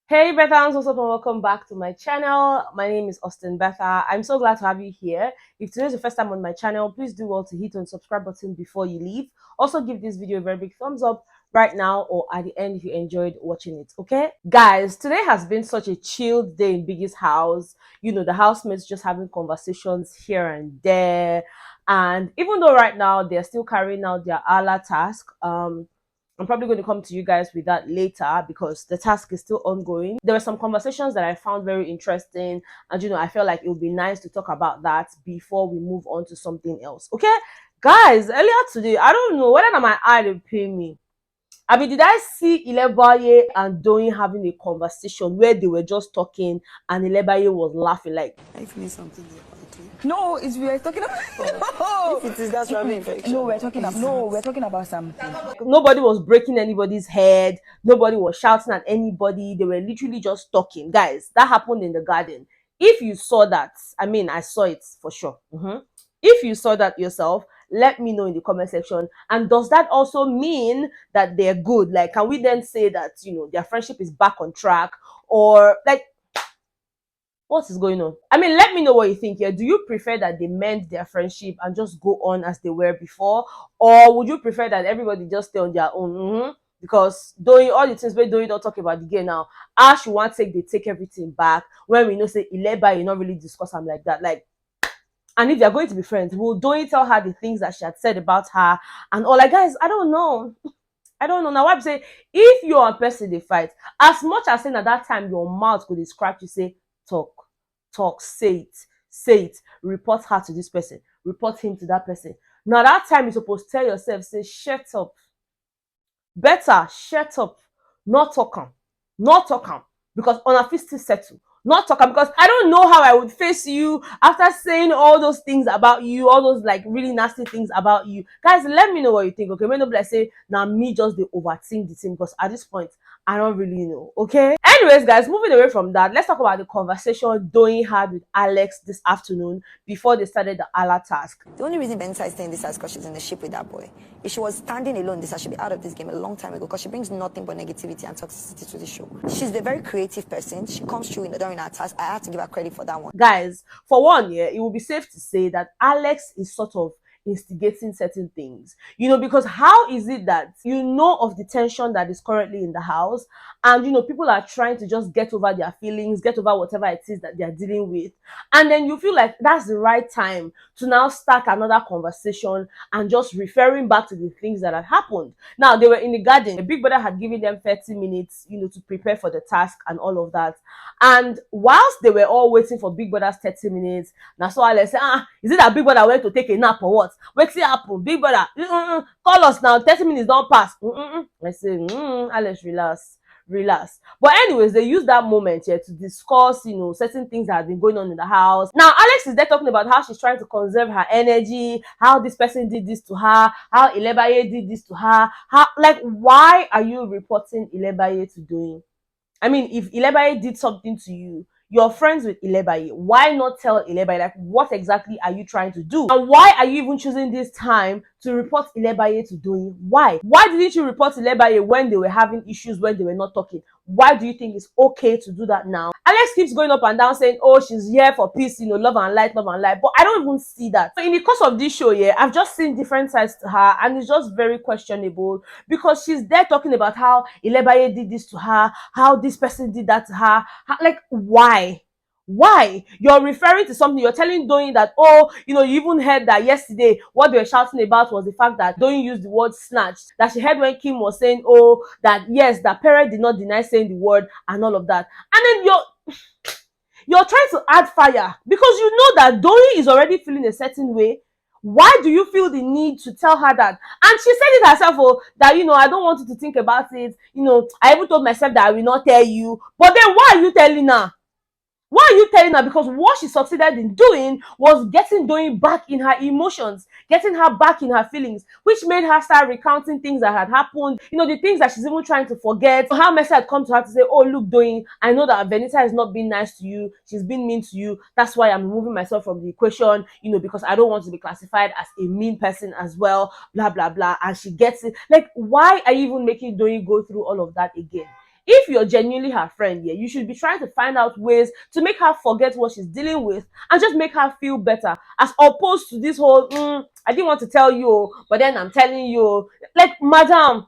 Hey Bethans, what's up and welcome back to my channel. My name is Austin Betha. I'm so glad to have you here. If today's your first time on my channel, please do well to hit on the subscribe button before you leave. Also give this video a very big thumbs up right now or at the end if you enjoyed watching it, okay? Guys, today has been such a chilled day in Biggie's house. You know, the housemates just having conversations here and there. And even though right now they're still carrying out their Allah task, I'm probably going to come to you guys with that later because the task is still ongoing. There were some conversations that I found very interesting, and I felt like it would be nice to talk about that before we move on to something else. Okay, guys, earlier today, I don't know whether my eye will pay me. I mean, did I see Ilebaye and Doyin having a conversation where they were just talking and Ilebaye was laughing like, I feel something there. No, it's we are talking about. Oh. If it is that's travel infection. No, we're talking about something. nobody was breaking anybody's head, nobody was shouting at anybody, they were literally just talking. Guys, that happened in the garden. If you saw that, I mean, I saw it for sure. If you saw that yourself, let me know in the comment section. And does that also mean that they're good? Like, can we then say that their friendship is back on track, or like, what is going on? I mean, let me know what you think here. Do you prefer that they mend their friendship and just go on as they were before? Or would you prefer that everybody just stay on their own? Because doing all the things we're doing, don't talk about the game now. Ash, you want they take everything back. When we know, say, Ileba, you not really discuss them like that. Like, and if they're going to be friends, will Doyin tell her the things that she had said about her and all? Like, guys, I don't know. I don't know. Now, I say, if you're a person they fight, as much as saying at that time your mouth could scratch, you say, talk, say it, report her to this person, report him to that person. Now, that time you're supposed to tell yourself, say, shut up. Better, shut up. Not talk. Because on a fist is settle. Not talk because I don't know how I would face you after saying all those things about you, all those like really nasty things about you. Guys, let me know what you think. Okay, when nobody say now me just the overthink the thing because at this point I don't really know. Okay. Anyways, guys, moving away from that, let's talk about the conversation Doyin had with Alex this afternoon before they started the Allah task. The only reason Bethans is staying this house because she's in the ship with that boy. If she was standing alone, this house should be out of this game a long time ago because she brings nothing but negativity and toxicity to the show. She's a very creative person. She comes through during our task. I have to give her credit for that one. Guys, for one year, it will be safe to say that Alex is sort of instigating certain things, because how is it that of the tension that is currently in the house, and people are trying to just get over their feelings, get over whatever it is that they're dealing with, and then you feel like that's the right time to now start another conversation and just referring back to the things that had happened. Now, they were in the garden. The Big Brother had given them 30 minutes to prepare for the task and all of that, and whilst they were all waiting for Big Brother's 30 minutes, now so Alex say, is it that Big Brother went to take a nap or what? Wetin happen? Big Brother, call us now. 30 minutes don't pass. I say, Alex, relax. But anyways, they use that moment here to discuss, certain things that have been going on in the house. Now, Alex is there talking about how she's trying to conserve her energy, how this person did this to her, how Ilebaye did this to her. Why are you reporting Ilebaye to Doyin? I mean, if Ilebaye did something to you, you're friends with Ilebaye. Why not tell Ilebaye, like, what exactly are you trying to do? And why are you even choosing this time to report Ilebaye to Doyin? Why? Why didn't you report Ilebaye when they were having issues, when they were not talking? Why do you think it's okay to do that now? Alex keeps going up and down saying, oh, she's here for peace, love and light. But I don't even see that. So in the course of this show, I've just seen different sides to her, and it's just very questionable because she's there talking about how Ilebaye did this to her, how this person did that to her. Like, why? Why? You're referring to something, you're telling Doyin that, oh, you even heard that yesterday what they were shouting about was the fact that Doyin used the word snatch, that she heard when Kim was saying, oh, that yes, that parent did not deny saying the word and all of that. And then you're trying to add fire because you know that Doyin is already feeling a certain way. Why do you feel the need to tell her that? And she said it herself, that, I don't want you to think about it. I even told myself that I will not tell you. But then why are you telling her? Why are you telling her? Because what she succeeded in doing was getting Doyin back in her emotions, getting her back in her feelings, which made her start recounting things that had happened, the things that she's even trying to forget. How Mercy had come to her to say, oh, look, Doyin, I know that Venita has not been nice to you. She's been mean to you. That's why I'm removing myself from the equation, because I don't want to be classified as a mean person as well, blah, blah, blah. And she gets it. Like, why are you even making Doyin go through all of that again? If you're genuinely her friend, yeah, you should be trying to find out ways to make her forget what she's dealing with and just make her feel better, as opposed to this whole I didn't want to tell you, but then I'm telling you. Like, madam,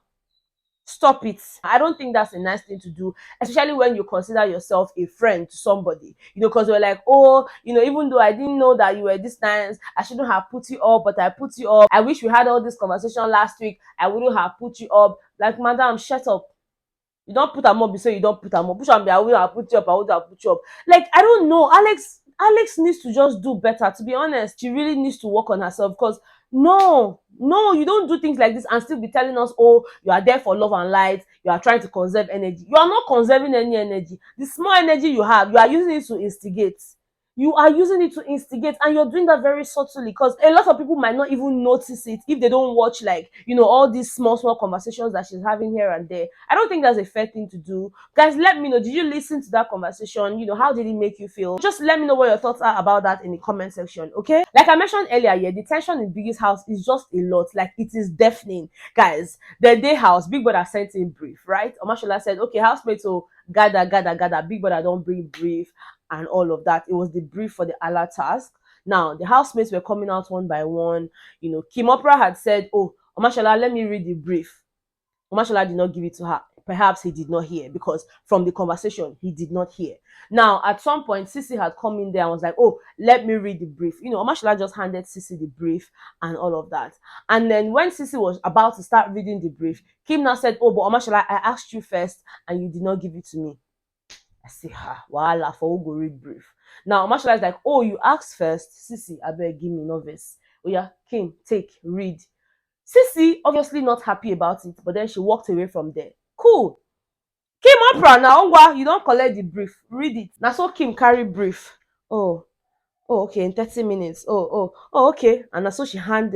stop it. I don't think that's a nice thing to do, especially when you consider yourself a friend to somebody, because we're like, oh, even though I didn't know that you were this nice, I shouldn't have put you up, but I put you up. I wish we had all this conversation last week, I wouldn't have put you up. Like, madam, shut up. You don't put am up, you say you don't put am up. Push am be, I will have put you up, I would have put you up. Like, I don't know. Alex needs to just do better, to be honest. She really needs to work on herself, because no, you don't do things like this and still be telling us, oh, you are there for love and light, you are trying to conserve energy. You are not conserving any energy. The small energy you have, you are using it to instigate. You are using it to instigate, and you're doing that very subtly, because a lot of people might not even notice it if they don't watch, like, all these small conversations that she's having here and there. I don't think that's a fair thing to do. Guys, let me know, did you listen to that conversation? How did it make you feel? Just let me know what your thoughts are about that in the comment section, okay? Like I mentioned earlier, yeah, the tension in Biggie's house is just a lot. Like, it is deafening. Guys, the day house, Big Brother sent in brief, right? Omashola said, okay, housemates will gather. Big Brother don't bring brief and all of that. It was the brief for the Allah task. Now, the housemates were coming out one by one. Kim Opera had said, oh, Omashola, let me read the brief. Omashola did not give it to her. Perhaps he did not hear, because from the conversation, he did not hear. Now, at some point, Sisi had come in there and was like, oh, let me read the brief. Omashola just handed Sisi the brief and all of that. And then when Sisi was about to start reading the brief, Kim now said, oh, but Omashola, I asked you first and you did not give it to me. I say, wahala for who go read brief. Now, Omashola is like, oh, you asked first. Sisi, I beg, give me novice. Oh yeah, Kim, take, read. Sisi obviously not happy about it, but then she walked away from there. Cool. Kim Opera now, you don't collect the brief. Read it. Now so Kim carry brief. Oh, okay, in 30 minutes. Oh, okay. And now so she hand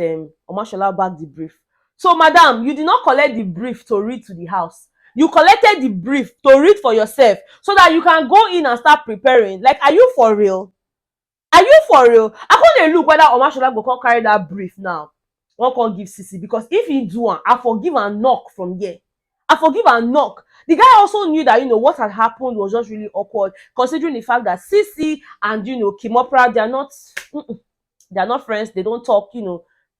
Omashola back the brief. So, madam, you did not collect the brief to read to the house. You collected the brief to read for yourself, so that you can go in and start preparing. Like, are you for real? Are you for real? I can't look whether Omashola go come carry that brief now. One can't give Sisi, because if he do one, I forgive and knock from here. I forgive and knock. The guy also knew that what had happened was just really awkward, considering the fact that Sisi and Kim Opera, they are not friends. They don't talk.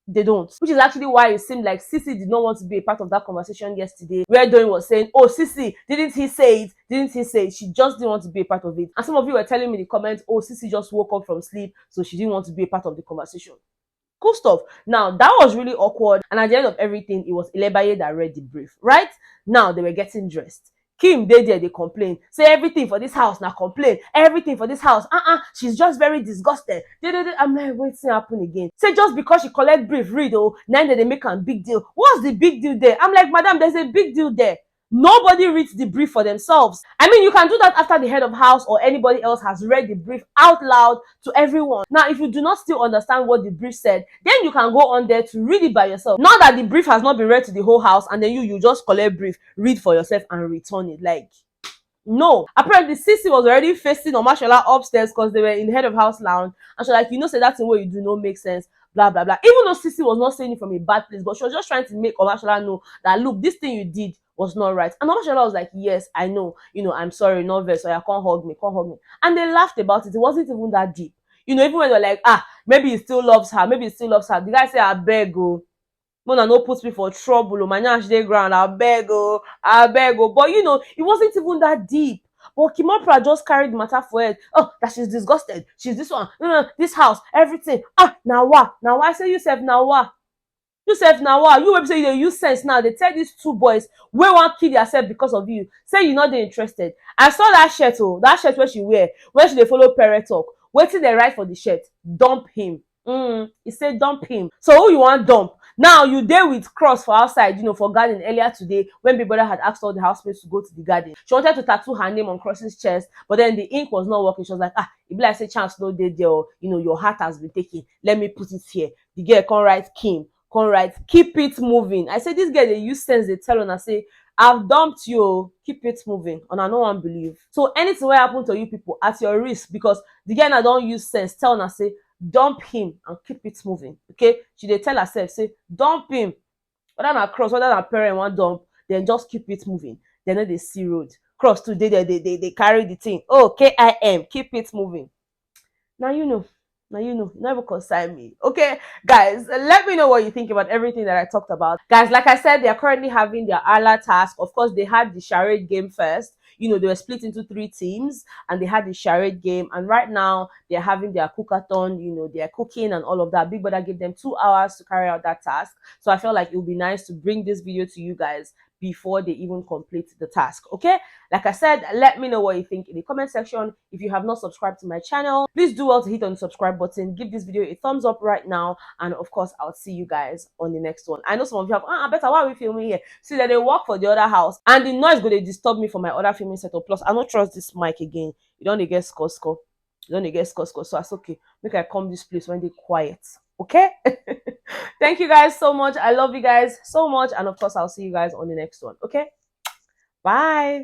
They don't. Which is actually why it seemed like Sisi did not want to be a part of that conversation yesterday, where Doyin was saying, oh, Sisi, didn't he say it? Didn't he say it? She just didn't want to be a part of it. And some of you were telling me in the comments, oh, Sisi just woke up from sleep, so she didn't want to be a part of the conversation. Cool stuff. Now, that was really awkward. And at the end of everything, it was Ilebaye that read the brief, right? Now, they were getting dressed. Kim, they complain. Say everything for this house, now complain. Everything for this house. She's just very disgusted. I'm like, what's happen again? Say just because she collect brief, read, now they make a big deal. What's the big deal there? I'm like, madam, there's a big deal there. Nobody reads the brief for themselves. I mean, you can do that after the head of house or anybody else has read the brief out loud to everyone. Now, if you do not still understand what the brief said, then you can go on there to read it by yourself. Now that the brief has not been read to the whole house, and then you just collect brief, read for yourself and return it. Like, no. Apparently, Sisi was already facing Omashola upstairs because they were in the head of house lounge. And she's like, say that thing what you do not make sense. Blah, blah, blah. Even though Sisi was not saying it from a bad place, but she was just trying to make Omashola know that, look, this thing you did was not right. And Omashola was like, yes, I know. I'm sorry, nervous, or you can't hug me. And they laughed about it. It wasn't even that deep. Even when they're like, maybe he still loves her. The guy said, I beg, oh. Mona no put me for trouble. My nyash dey ground. I beg, oh. But it wasn't even that deep. But Kim Opera just carried the matter for it. Oh, that she's disgusted. She's this one. No, this house, everything. Now what? I say yourself now what? You website they use sense now. They tell these two boys we want kill yourself because of you. Say you not interested. I saw that shirt, that shirt where she wear when she dey follow parent talk. Waiting they write for the shirt. Dump him. He said dump him. So who you want dump? Now you there with Cross for outside, for garden earlier today when Big Brother had asked all the housemates to go to the garden. She wanted to tattoo her name on Cross's chest, but then the ink was not working. She was like, it be like say chance no dey there, your heart has been taken. Let me put it here. The girl can write Kim. Come right, keep it moving. I say this girl they use sense, they tell her, say, I've dumped you, keep it moving. And I no one believe. So anything will happen to you people at your risk, because the girl I don't use sense, tell her, say, dump him and keep it moving. Okay? She they tell herself, say, dump him. Whether na Cross, whether na parent want dump, then just keep it moving. Then they see road. cross today, they carry the thing. Oh, KIM, keep it moving. Now you know. Now you know. Never consign me. Okay, guys, let me know what you think about everything that I talked about. Guys, like I said, they are currently having their ALA task. Of course, they had the charade game first. You know, they were split into 3 teams and they had the charade game. And right now, they're having their cookathon. You know, they're cooking and all of that. Big Brother gave them 2 hours to carry out that task. So I felt like it would be nice to bring this video to you guys before they even complete the task. Okay, like I said, let me know what you think in the comment section. If you have not subscribed to my channel, please do well to hit on the subscribe button, give this video a thumbs up right now, and of course I'll see you guys on the next one. I know some of you have Betha, why are we filming here? See that they work for the other house and the noise going to disturb me from my other filming setup. Plus I don't trust this mic again. You don't get score. You don't get score, so that's okay. Make I come this place when they quiet. Okay. Thank you guys so much. I love you guys so much, and of course I'll see you guys on the next one. Okay, bye.